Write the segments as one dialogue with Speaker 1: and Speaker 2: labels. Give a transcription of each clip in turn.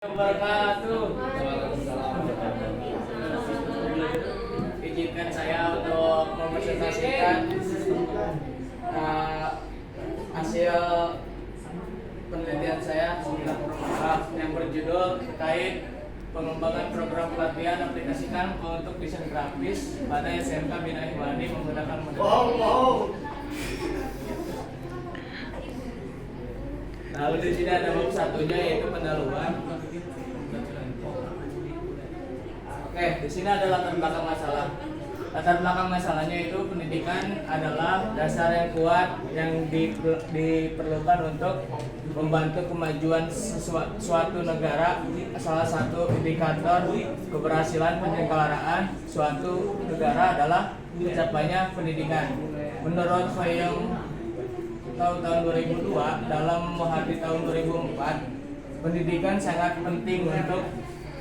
Speaker 1: Wabarakatuh. Izinkan saya untuk mempresentasikan hasil penelitian saya yang berjudul terkait pengembangan program pelatihan aplikasikan untuk desain grafis pada SMK Bina Ihwani menggunakan model. Lalu di sini ada bab satunya yaitu pendahuluan. Oke, di sini ada latar belakang masalah. Latar belakang masalahnya itu pendidikan adalah dasar yang kuat yang diperlukan untuk membantu kemajuan suatu negara. Salah satu indikator keberhasilan penyelenggaraan suatu negara adalah tercapainya pendidikan. Menurut Fayong tahun 2002 dalam menghadapi tahun 2004, pendidikan sangat penting untuk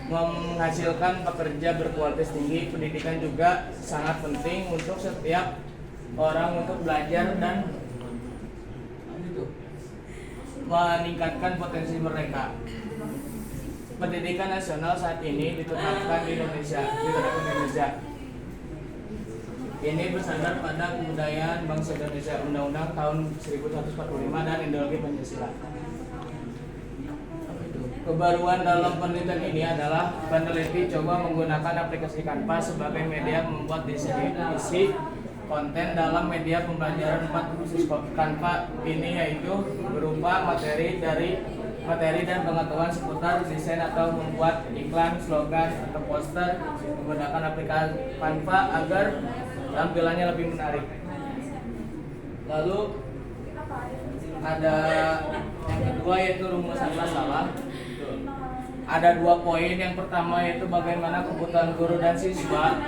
Speaker 1: menghasilkan pekerja berkualitas tinggi. Pendidikan juga sangat penting untuk setiap orang untuk belajar dan meningkatkan potensi mereka. Pendidikan nasional saat ini ditetapkan di Indonesia. Ini bersandar pada kebudayaan bangsa Indonesia, Undang-Undang tahun 1145 dan ideologi Pancasila. Kebaruan dalam penelitian ini adalah peneliti coba menggunakan aplikasi Canva sebagai media membuat isi konten dalam media pembelajaran 4 khusus Canva ini, yaitu berupa materi dan pengetahuan seputar desain atau membuat iklan, slogan, atau poster menggunakan aplikasi Canva agar tampilannya lebih menarik. Lalu ada yang kedua yaitu rumusan masalah. Ada 2 poin. Yang pertama yaitu bagaimana kebutuhan guru dan siswa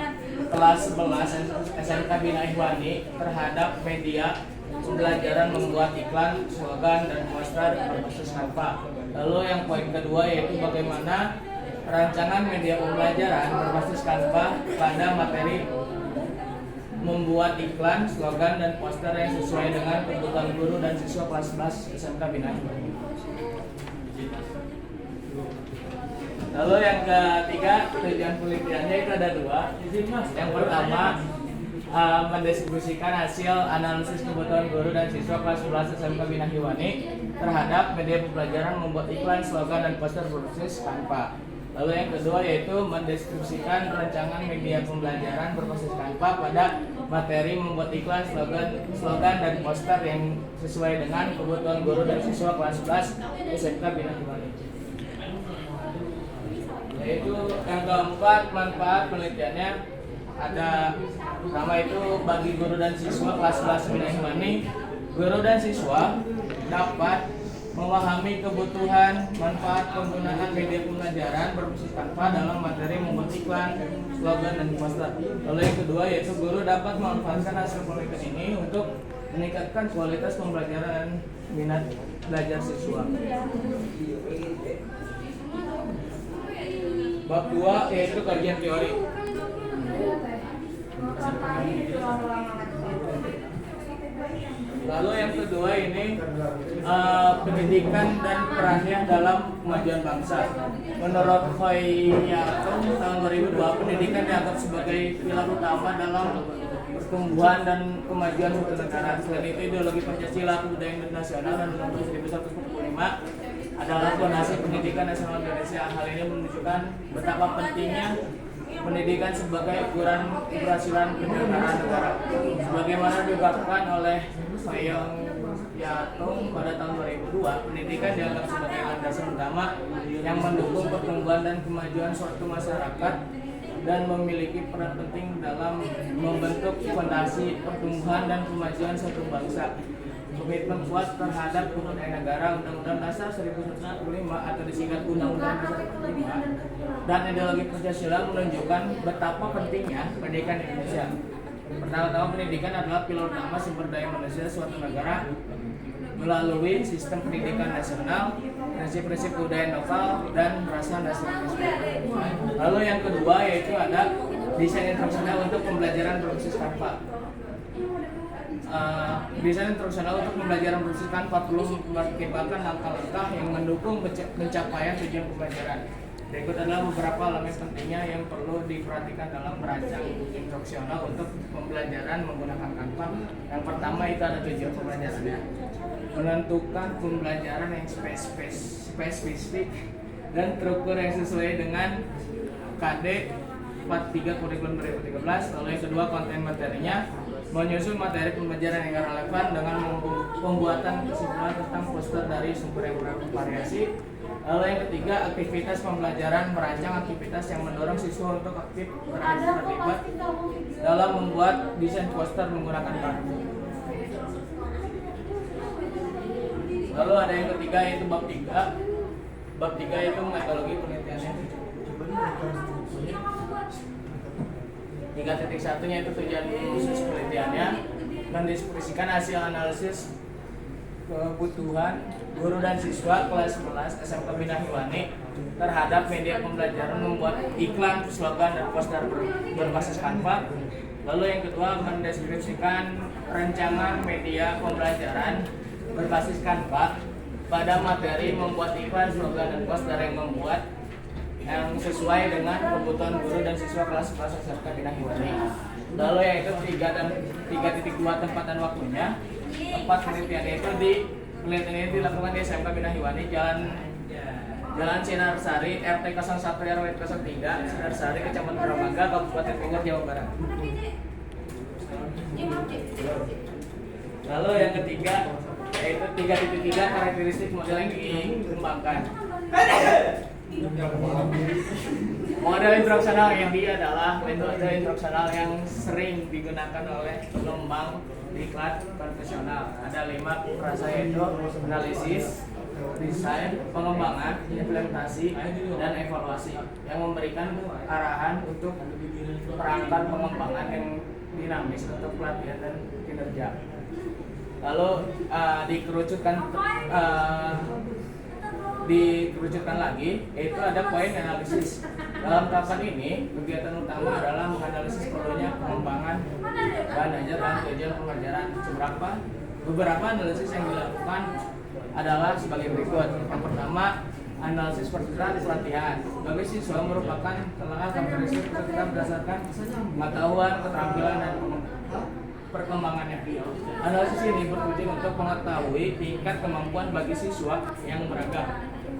Speaker 1: kelas 11 SMK Bina Ihwani terhadap media pembelajaran membuat iklan, slogan, dan poster berbasis Canva. Lalu yang poin kedua yaitu bagaimana rancangan media pembelajaran berbasis Canva pada materi membuat iklan, slogan, dan poster yang sesuai dengan kebutuhan guru dan siswa kelas 11 SMK Bina Ihwani. Lalu yang ketiga, tujuan penelitiannya itu ada 2. Yang pertama, mendistribusikan hasil analisis kebutuhan guru dan siswa kelas 11 SMK Bina Ihwani terhadap media pembelajaran membuat iklan, slogan, dan poster berbasis Canva. Lalu yang kedua yaitu mendistribusikan rancangan media pembelajaran berbasis Canva pada materi membuat iklan, slogan, dan poster yang sesuai dengan kebutuhan guru dan siswa kelas 11 SMK Bina Ihwani. Yaitu yang keempat, manfaat penelitiannya ada pertama itu bagi guru dan siswa kelas 11 Bina Ihwani, guru dan siswa dapat memahami kebutuhan manfaat penggunaan media pembelajaran berbasis Canva dalam materi membuat iklan, slogan, dan poster. Lalu yang kedua yaitu guru dapat memanfaatkan hasil penelitian ini untuk meningkatkan kualitas pembelajaran dan minat belajar siswa. Bab 2 yaitu kajian teori. Lalu yang kedua ini pendidikan dan perannya dalam kemajuan bangsa. Menurut Fayong tahun 2002, pendidikan dianggap sebagai pilar utama dalam pertumbuhan dan kemajuan suatu negara. Selain itu, ideologi Pancasila, kebudayaan nasional, dan Undang-Undang 1145 adalah fondasi pendidikan nasional Indonesia. Hal ini menunjukkan betapa pentingnya pendidikan sebagai ukuran keberhasilan penyelenggaraan negara. Sebagaimana diungkapkan oleh Fayong pada tahun 2002, pendidikan dianggap sebagai landasan utama yang mendukung pertumbuhan dan kemajuan suatu masyarakat dan memiliki peran penting dalam membentuk fondasi pertumbuhan dan kemajuan suatu bangsa. Komitmen kuat terhadap kebudayaan negara, Undang-Undang Dasar 1945 atau disingkat Undang-Undang Dasar 45, dan ideologi Pancasila menunjukkan betapa pentingnya pendidikan di Indonesia. Pertama-tama, pendidikan adalah pilar utama sumber daya manusia suatu negara melalui sistem pendidikan nasional, prinsip-prinsip kebudayaan lokal, dan rasa nasionalisme. Lalu yang kedua yaitu ada desain internasional untuk pembelajaran berbasis Canva. desain instruksional untuk pembelajaran berbasis tanpa perlu mempertimbangkan langkah-langkah yang mendukung pencapaian tujuan pembelajaran. Berikut adalah beberapa elemen pentingnya yang perlu diperhatikan dalam merancang instruksional untuk pembelajaran menggunakan Canva. Yang pertama itu ada tujuan pembelajarannya. Menentukan pembelajaran yang spesifik dan terukur yang sesuai dengan KD 43 Kurikulum 2013. Lalu yang kedua, konten materinya. Menyusun materi pembelajaran yang relevan dengan pembuatan kesimpulan tentang poster dari sumber yang bervariasi. Lalu yang ketiga, aktivitas pembelajaran, merancang aktivitas yang mendorong siswa untuk aktif terlibat dalam membuat desain poster menggunakan Canva. Lalu ada yang ketiga yaitu bab 3. Bab 3 itu metodologi penelitiannya. 3.1-nya itu tujuan khusus penelitiannya, mendiskusikan hasil analisis kebutuhan guru dan siswa kelas 11 SMK Bina Hiwani terhadap media pembelajaran, membuat iklan, slogan, dan poster berbasis Canva. Lalu yang kedua, mendeskripsikan rancangan media pembelajaran berbasis Canva pada materi, membuat iklan, slogan, dan poster yang sesuai dengan kebutuhan guru dan siswa kelas 11 SMK Bina Hiwani. Lalu yaitu 3.2 tempat dan waktunya. Tempat penelitian penelitian ini dilakukan di SMK Bina Hiwani, Jalan Sinar Sari, RT 01 RW 03, Sinar Sari, Kecamatan Ramangga, Kabupaten Bogor, Jawa Barat. Lalu yang ketiga yaitu 3.3 karakteristik model yang dikembangkan. Model instruksional yang dia adalah metode instruksional yang sering digunakan oleh pengembang diklat konvensional. Ada 5 frasa yaitu analisis, desain, pengembangan, implementasi, dan evaluasi yang memberikan arahan untuk perangkat pengembangan yang dinamis untuk pelatihan dan kinerja. Lalu dikerucutkan lagi, yaitu ada poin analisis. Dalam tahapan ini, kegiatan utama adalah menganalisis perlunya pengembangan bahan ajar dan tujuan pembelajaran. Beberapa analisis yang dilakukan adalah sebagai berikut. Yang pertama, analisis peserta pelatihan. Bagi siswa merupakan telah karakteristik peserta berdasarkan pengetahuan, keterampilan, dan perkembangannya. Analisis ini bertujuan untuk mengetahui tingkat kemampuan bagi siswa yang beragam.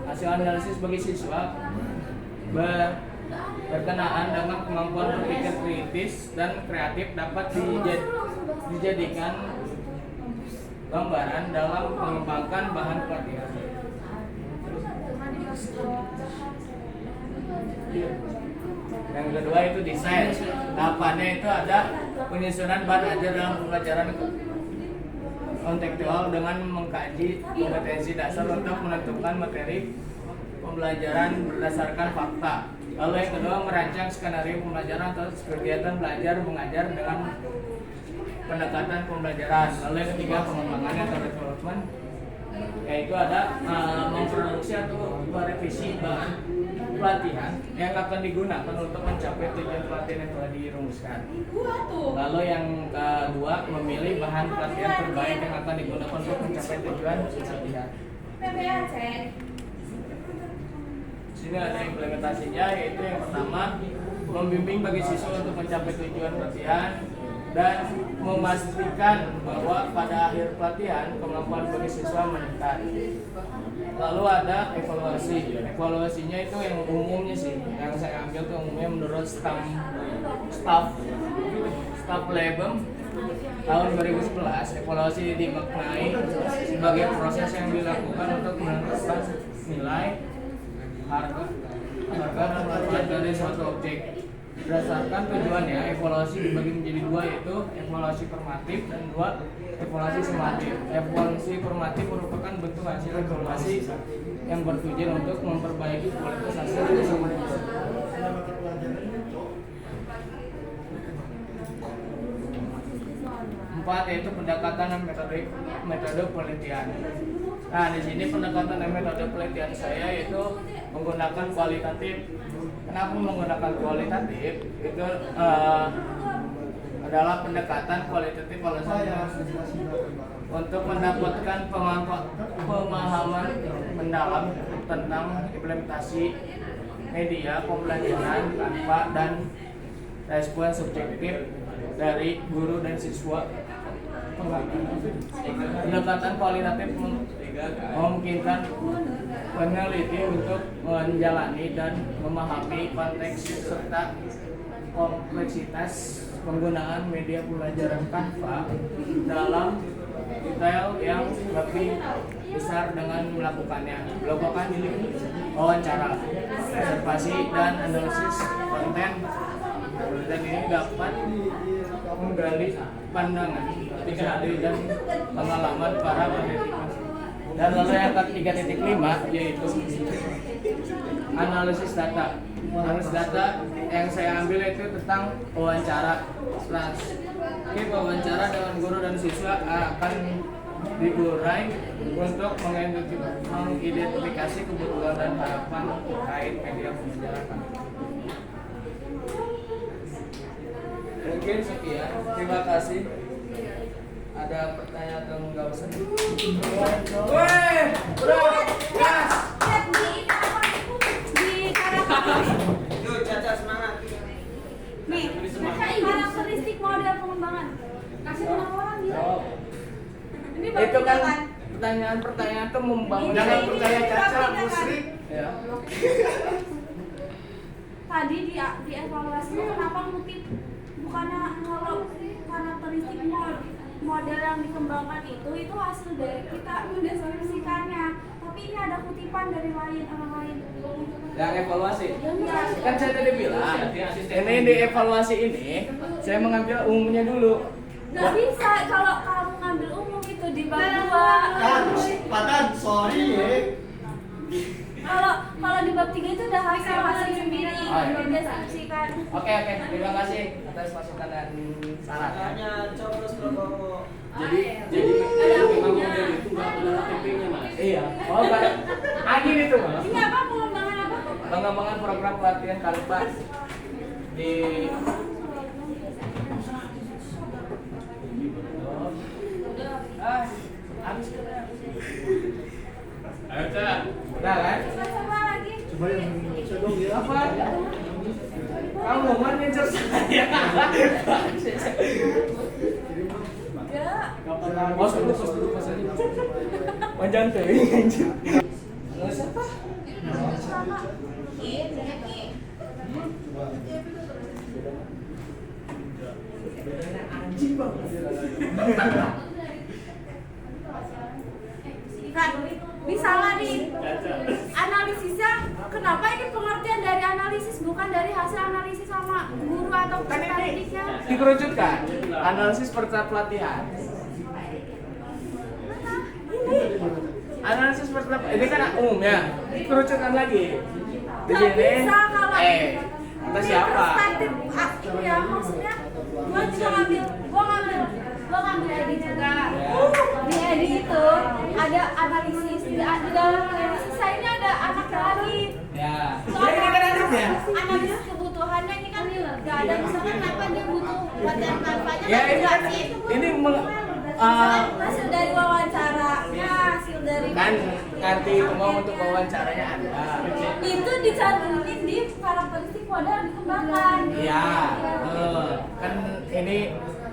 Speaker 1: Hasil analisis bagi siswa berkenaan dengan kemampuan berpikir kritis dan kreatif dapat dijadikan gambaran dalam mengembangkan bahan pelatihan. Yang kedua itu desain. Tahapannya itu ada penyusunan bahan ajar dalam pembelajaran kontekstual dengan mengkaji kompetensi dasar untuk menentukan materi pembelajaran berdasarkan fakta. Lalu yang kedua, merancang skenario pembelajaran atau kegiatan belajar mengajar dengan pendekatan pembelajaran. Lalu yang ketiga, pengembangan atau development, yaitu ada memproduksi atau merevisi bahan pelatihan yang akan digunakan untuk mencapai tujuan pelatihan yang telah dirumuskan. Lalu yang kedua, memilih bahan pelatihan terbaik yang akan digunakan untuk mencapai tujuan pelatihan. Sini ada implementasinya, yaitu yang pertama, membimbing bagi siswa untuk mencapai tujuan pelatihan dan memastikan bahwa pada akhir pelatihan kemampuan bagi siswa meningkat. Lalu ada evaluasi. Evaluasinya itu yang umumnya sih, yang saya ambil tuh umumnya menurut staff Labem tahun 2011. Evaluasi dimaknai sebagai proses yang dilakukan untuk menentukan nilai, harga dan manfaat dari suatu objek. Berdasarkan tujuannya, evaluasi dibagi menjadi 2, yaitu evaluasi formatif dan 2 evaluasi sumatif. Evaluasi formatif merupakan bentuk hasil evaluasi yang bertujuan untuk memperbaiki kualitas hasil tersebut. 4 yaitu pendekatan dan metode penelitian. Nah, di sini pendekatan dan metode penelitian saya yaitu menggunakan kualitatif. Kenapa menggunakan kualitatif? Itu adalah pendekatan kualitatif alasan untuk mendapatkan pemahaman mendalam tentang implementasi media pembelajaran tanpa dan respon subjektif dari guru dan siswa. Pendekatan kualitatif memungkinkan peneliti untuk menjalani dan memahami konteks serta kompleksitas penggunaan media pembelajaran Canva dalam detail yang lebih besar dengan melakukannya. Melakukan wawancara, observasi, dan analisis konten. Dan ini dapat menggali pandangan, strategi dan pengalaman para peneliti. Dan lalu yang ke-3.5 yaitu analisis data. Analisis data yang saya ambil itu tentang wawancara. Ini wawancara dengan guru dan siswa akan diurai untuk mengidentifikasi kebutuhan dan harapan terkait media pembelajaran. Mungkin sekian, terima kasih. Ada pertanyaan atau enggak usah? Weh, bro, gas.
Speaker 2: Di karakter.
Speaker 3: Yuk, Caca semangat.
Speaker 2: Nih, karakteristik model pengembangan. Kasih nama orang dia. Ini
Speaker 1: Itu kan pertanyaan tuh membangun.
Speaker 3: Jangan percaya Caca, musrik.
Speaker 1: Ya.
Speaker 2: Tadi di evaluasi kenapa ngutip bukannya kalau karakteristik model yang dikembangkan itu hasil dari kita mendeskripsikannya, tapi ini ada kutipan dari orang lain.
Speaker 1: Yang evaluasi.
Speaker 2: Ya.
Speaker 1: Kan saya tadi bilang, ini di evaluasi ini saya mengambil umumnya dulu.
Speaker 2: Gak bisa kalau kamu ngambil umum itu di bab 2.
Speaker 3: Patan, sorry ya.
Speaker 2: Kalau di bab 3 itu udah hasil sendiri mendeskripsikan.
Speaker 1: Oke, terima kasih atas masukan dan saran.
Speaker 3: Tanya coblos promo.
Speaker 1: Jadi memang model itu nggak ada KTP-nya mas. Iya. Oh kan, angin itu mas.
Speaker 2: Ini apa pengembangan apa?
Speaker 1: Pengembangan program pelatihan Canva di habis kita. Ayo Cak. Udah kan?
Speaker 2: Coba lagi.
Speaker 3: Coba yang bisa dong ya.
Speaker 1: Apa? Kamu mau ngejar saya?
Speaker 2: Enggak.
Speaker 1: Pos dulu. Panjang tuh anjir. Nggak usah apa?
Speaker 2: Sama.
Speaker 1: Anjing banget.
Speaker 2: Kan bisa lah nih analisisnya, kenapa ini pengertian dari analisis bukan dari hasil analisis sama guru atau peserta didiknya?
Speaker 1: Dikerucutkan analisis peserta pelatihan. Analisis peserta ini kan umumnya, dikerucutkan lagi. Di
Speaker 2: Nggak
Speaker 1: sini,
Speaker 2: bisa kalau
Speaker 1: kata siapa?
Speaker 2: perspektif ya, maksudnya gua ngambil edit juga. Di edit itu ada analisis, di dalam analisis saya ini ada anaknya lagi.
Speaker 1: Ya.
Speaker 2: Soalnya
Speaker 1: Ini kan anaknya.
Speaker 2: analisis kebutuhannya ini kan nggak ada, misalkan kenapa dia butuh latihan tanpanya
Speaker 1: Ya
Speaker 2: kan
Speaker 1: ini kan
Speaker 2: dijelasin.
Speaker 1: ini
Speaker 2: Hasil dari wawancaranya, hasil dari
Speaker 1: kan ngerti mau untuk wawancaranya ada.
Speaker 2: itu dicantumin di karakteristik model dikembangkan.
Speaker 1: Iya. Kan ini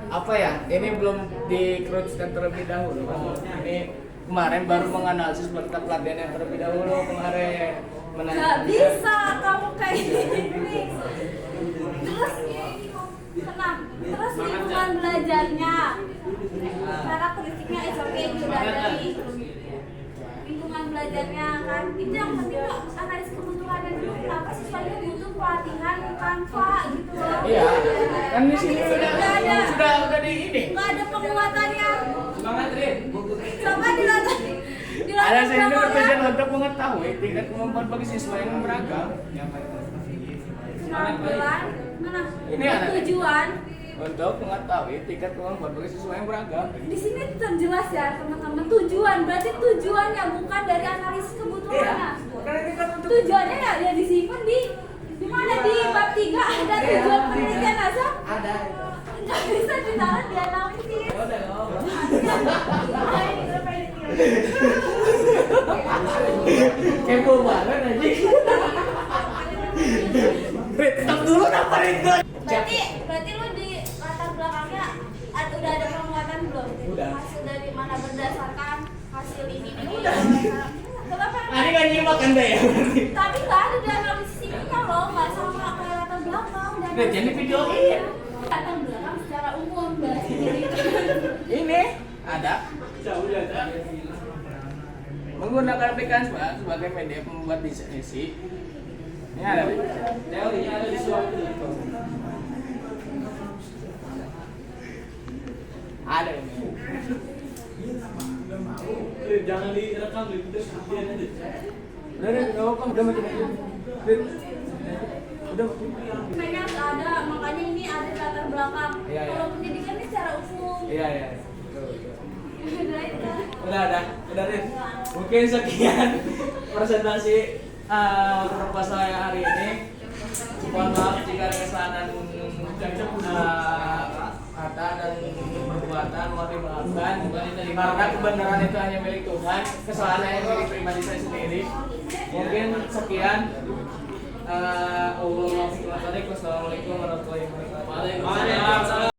Speaker 1: apa ya? Ini belum dikerucutkan terlebih dahulu. Ini kemarin baru menganalisis peserta pelatihan yang terlebih dahulu kemarin.
Speaker 2: Gak bisa kamu kayak gini. Terus lingkungan belajarnya, karakteristiknya SOP juga dari lingkungan belajarnya kan. Itu yang penting kok, analisis kebutuhannya dulu. Kenapa siswanya butuh pelatihan Canva gitu loh.
Speaker 1: Iya. Kan di sini
Speaker 2: Nggak
Speaker 1: udah di ini.
Speaker 2: nggak ada penguatannya.
Speaker 1: Semangat Rin.
Speaker 2: Coba dilatih.
Speaker 1: Ada saya ini bertujuan untuk mengetahui tingkat kemampuan bagi siswa yang beragam.
Speaker 2: Penampilan mana?
Speaker 1: Ini ada.
Speaker 2: Tujuan.
Speaker 1: Untuk mengetahui tingkat kemampuan bagi siswa yang beragam.
Speaker 2: Di sini terjelas ya teman-teman, tujuan berarti tujuannya bukan dari analisis kebutuhannya.
Speaker 1: Karena ini kan untuk
Speaker 2: Tujuannya ya disimpan di mana di bab 3 ada tujuan penelitian asal.
Speaker 1: ada.
Speaker 2: Nggak bisa
Speaker 1: Rit, stop dulu kenapa Rit?
Speaker 2: Berarti lu di latar belakangnya udah ada penguatan belum?
Speaker 1: Udah.
Speaker 2: Hasil dari mana berdasarkan hasil ini?
Speaker 1: Udah.
Speaker 2: Kenapa?
Speaker 1: Ani kan nyimak kan deh ya.
Speaker 2: Tapi nggak ada di analisis ininya loh, nggak sama kayak latar belakang. Dan
Speaker 1: Rit, jadi videoin.
Speaker 2: latar belakang secara umum berarti gitu.
Speaker 1: Ini ada menggunakan aplikasi sebagai media pembuat deskripsi. Ini ada. Teorinya ada di suatu. Ada ini.
Speaker 3: Jangan direkam di video sekian aja.
Speaker 1: Udah macam itu. Udah.
Speaker 2: Sebenarnya nggak ada, makanya ini ada di latar belakang.
Speaker 1: Iya, iya.
Speaker 2: Kalau pendidikan ini secara umum.
Speaker 1: Iya.
Speaker 2: Udah itu.
Speaker 1: Udah Rin. Mungkin sekian presentasi proposal yang hari ini. Mohon maaf jika ada kesalahan kata dan perbuatan mohon dimaafkan. Karena kebenaran itu hanya milik Tuhan, kesalahan hanya milik pribadi saya sendiri. Mungkin sekian. Assalamualaikum warahmatullahi wabarakatuh.